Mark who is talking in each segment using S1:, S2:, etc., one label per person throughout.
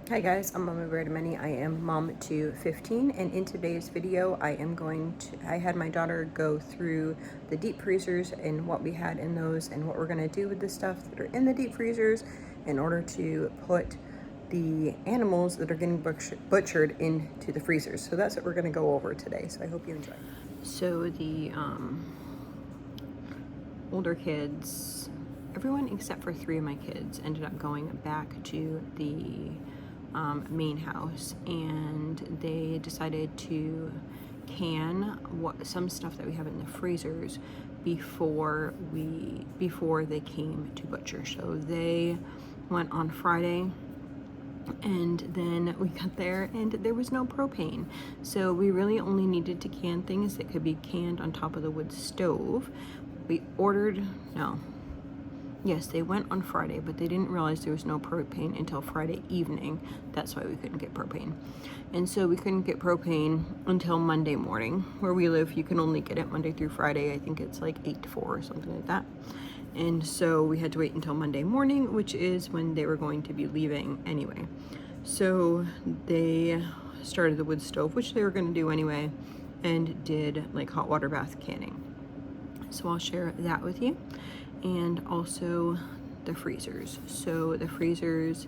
S1: Hi guys, I'm Mama Bear to Many. I am mom to 15, and in today's video I had my daughter go through the deep freezers and what we had in those and what we're going to do with the stuff that are in the deep freezers in order to put the animals that are getting butchered into the freezers. So that's what we're going to go over today, so I hope you enjoy. So the older kids, everyone except for 3 of my kids ended up going back to the main house, and they decided to can some stuff that we have in the freezers before they came to butcher. So they went on Friday, and then we got there and there was no propane, so we really only needed to can things that could be canned on top of the wood stove. We ordered, no, yes, they went on Friday, but they didn't realize there was no propane until Friday evening. That's why we couldn't get propane. And so we couldn't get propane until Monday morning. Where we live, you can only get it Monday through Friday. I think it's like 8 to 4 or something like that. And so we had to wait until Monday morning, which is when they were going to be leaving anyway. So they started the wood stove, which they were going to do anyway, and did like hot water bath canning. So I'll share that with you. And also the freezers. So the freezers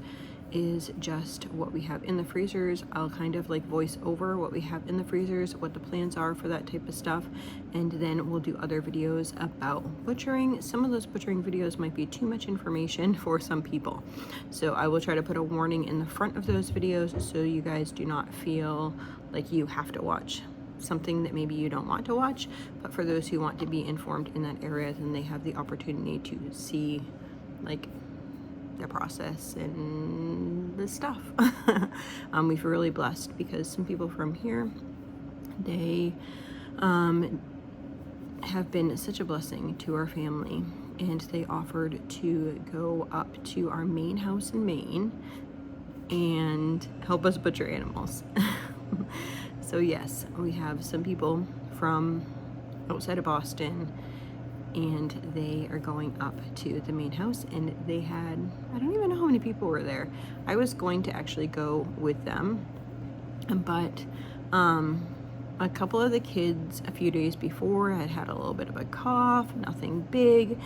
S1: is just what we have in the freezers. I'll kind of like voice over what we have in the freezers, what the plans are for that type of stuff, and then we'll do other videos about butchering. Some of those butchering videos might be too much information for some people, so I will try to put a warning in the front of those videos so you guys do not feel like you have to watch something that maybe you don't want to watch. But for those who want to be informed in that area, then they have the opportunity to see like the process and the stuff. We feel really blessed because some people from here, they have been such a blessing to our family, and they offered to go up to our main house in Maine and help us butcher animals. So yes, we have some people from outside of Boston, and they are going up to the main house, and they had, I don't even know how many people were there. I was going to actually go with them, but a couple of the kids a few days before had a little bit of a cough, nothing big.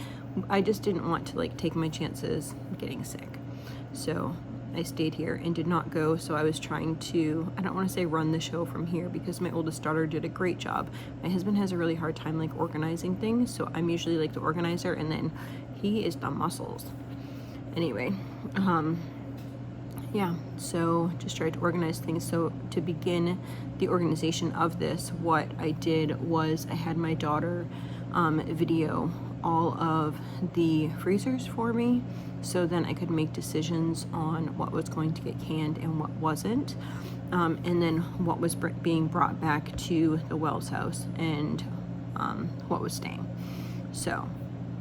S1: I just didn't want to like take my chances getting sick. So I stayed here and did not go. So I was trying to, I don't want to say run the show from here, because my oldest daughter did a great job. My husband has a really hard time like organizing things, so I'm usually like the organizer, and then he is the muscles. Anyway, yeah, so just tried to organize things. So to begin the organization of this, what I did was I had my daughter video all of the freezers for me, so then I could make decisions on what was going to get canned and what wasn't, and then what was being brought back to the Wells house, and what was staying. So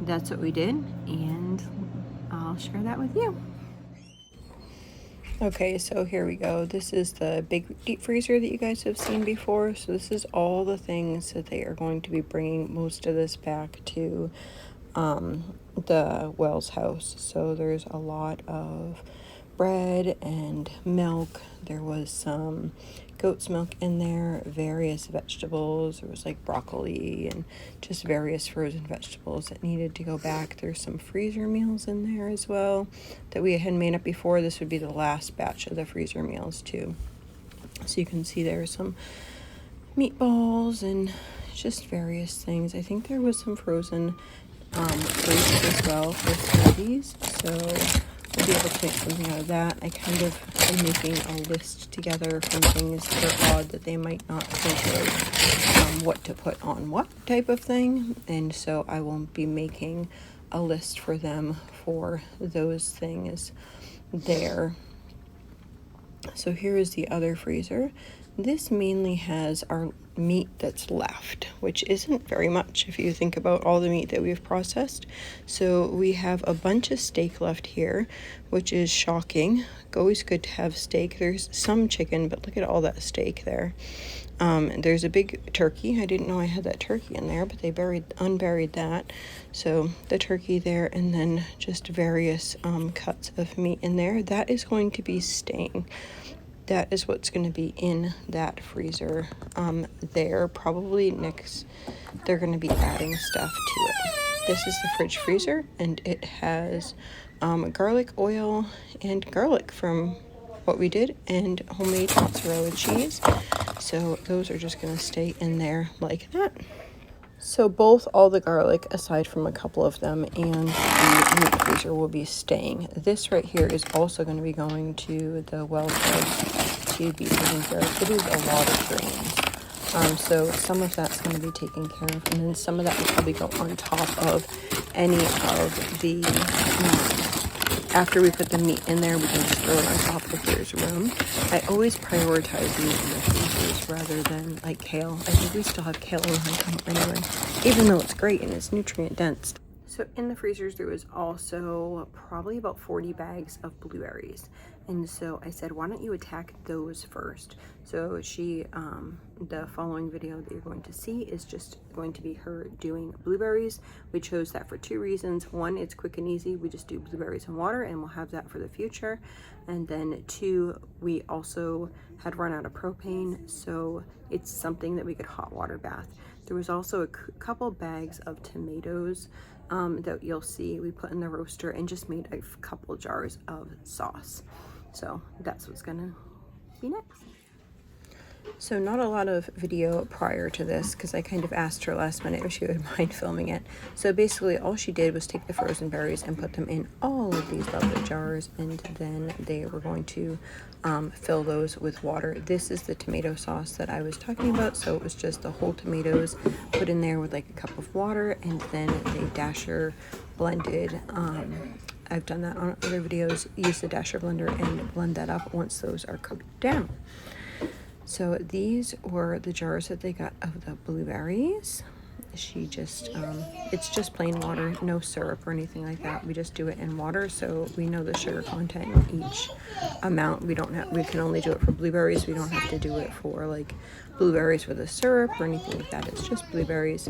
S1: that's what we did, and I'll share that with you. Okay, so here we go. This is the big deep freezer that you guys have seen before. So this is all the things that they are going to be bringing most of this back to the Wells house. So there's a lot of bread and milk. There was some goat's milk in there, various vegetables. There was like broccoli and just various frozen vegetables that needed to go back. There's some freezer meals in there as well that we had made up before. This would be the last batch of the freezer meals too. So you can see there's some meatballs and just various things. I think there was some frozen fruits as well for smoothies, so we'll be able to make something out of that. I kind of am making a list together from things that are odd that they might not think of, what to put on what type of thing, and so I will be making a list for them for those things there. So here is the other freezer. this mainly has our meat that's left, which isn't very much if you think about all the meat that we've processed. So we have a bunch of steak left here, which is shocking. Always good to have steak. There's some chicken, but look at all that steak there. There's a big turkey. I didn't know I had that turkey in there, but they unburied that. So the turkey there, and then just various cuts of meat in there. That is going to be staying. That is what's going to be in that freezer there. Probably next, they're going to be adding stuff to it. This is the fridge freezer, and it has garlic oil and garlic from what we did, and homemade mozzarella cheese. So those are just going to stay in there like that. So both all the garlic, aside from a couple of them, and the meat freezer will be staying. This right here is also going to be going to the well tubs to be taken care of. It is a lot of grains. So some of that's going to be taken care of, and then some of that will probably go on top of any of the after we put the meat in there, we can just throw it on top if there's room. I always prioritize meat in the freezers rather than like kale. I think we still have kale in home anyway, even though it's great and it's nutrient dense. So in the freezers, there was also probably about 40 bags of blueberries. And so I said, why don't you attack those first? So the following video that you're going to see is just going to be her doing blueberries. We chose that for two reasons. One, it's quick and easy. We just do blueberries and water, and we'll have that for the future. And then two, we also had run out of propane, so it's something that we could hot water bath. There was also a couple bags of tomatoes that you'll see we put in the roaster, and just made a couple jars of sauce. So that's what's gonna be next. So not a lot of video prior to this, because I kind of asked her last minute if she would mind filming it. So basically all she did was take the frozen berries and put them in all of these lovely jars, and then they were going to fill those with water. This is the tomato sauce that I was talking about. So it was just the whole tomatoes put in there with like a cup of water, and then they dasher blended. I've done that on other videos. Use the dasher blender and blend that up once those are cooked down. So these were the jars that they got of the blueberries. She just, it's just plain water, no syrup or anything like that. We just do it in water, so we know the sugar content in each amount. We can only do it for blueberries. We don't have to do it for like blueberries with a syrup or anything like that. It's just blueberries.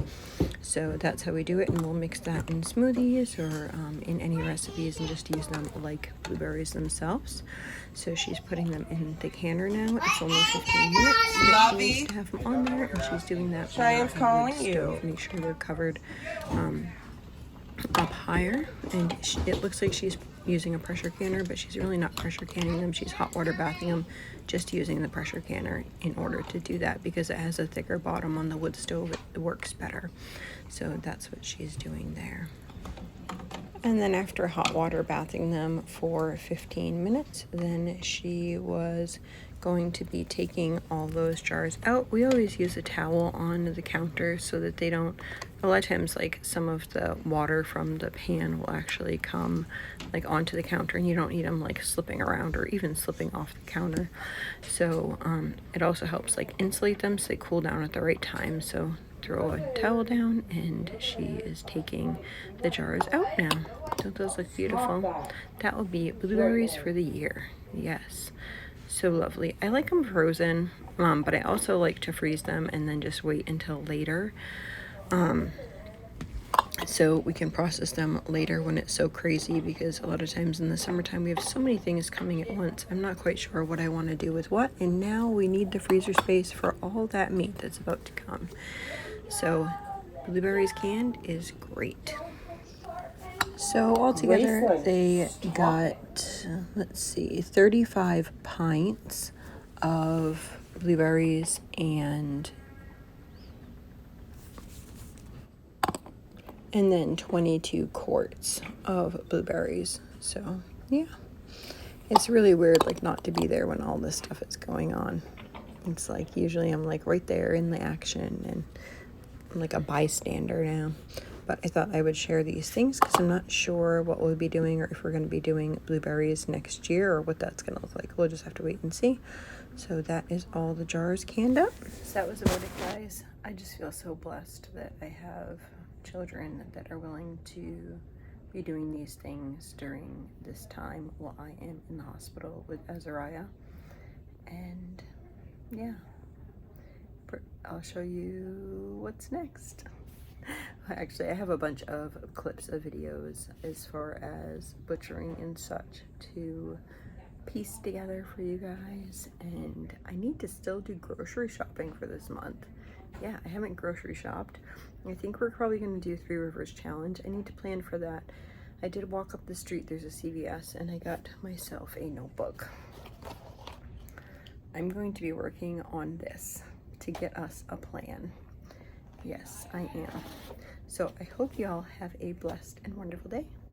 S1: So that's how we do it, and we'll mix that in smoothies or in any recipes and just use them like blueberries themselves. So she's putting them in the canner now. It's only 15 minutes that she needs to have them on there, and she's doing that on the stove. Make sure they're covered up higher, and it looks like she's using a pressure canner, but she's really not pressure canning them. She's hot water bathing them, just using the pressure canner in order to do that, because it has a thicker bottom on the wood stove. It works better. So that's what she's doing there. And then after hot water bathing them for 15 minutes, then she was going to be taking all those jars out. We always use a towel on the counter so that they don't, a lot of times like some of the water from the pan will actually come like onto the counter, and you don't need them like slipping around or even slipping off the counter. So it also helps like insulate them so they cool down at the right time. So throw a towel down, and she is taking the jars out now. Don't those look beautiful? That will be blueberries for the year. Yes, so lovely. I like them frozen, but I also like to freeze them and then just wait until later, so we can process them later when it's so crazy, because a lot of times in the summertime we have so many things coming at once. I'm not quite sure what I want to do with what, and now we need the freezer space for all that meat that's about to come. So blueberries canned is great. So altogether they got, let's see, 35 pints of blueberries and then 22 quarts of blueberries. So yeah, it's really weird like not to be there when all this stuff is going on. It's like usually I'm like right there in the action, and I'm like a bystander now. but I thought I would share these things because I'm not sure what we'll be doing or if we're going to be doing blueberries next year or what that's going to look like. We'll just have to wait and see. So that is all the jars canned up. So that was about it, guys. I just feel so blessed that I have children that are willing to be doing these things during this time while I am in the hospital with Azariah. And yeah, I'll show you what's next. Actually, I have a bunch of clips of videos as far as butchering and such to piece together for you guys, and I need to still do grocery shopping for this month. Yeah, I haven't grocery shopped. I think we're probably going to do 3 Rivers Challenge. I need to plan for that. I did walk up the street, there's a CVS, and I got myself a notebook. I'm going to be working on this to get us a plan. Yes, I am. So I hope y'all have a blessed and wonderful day.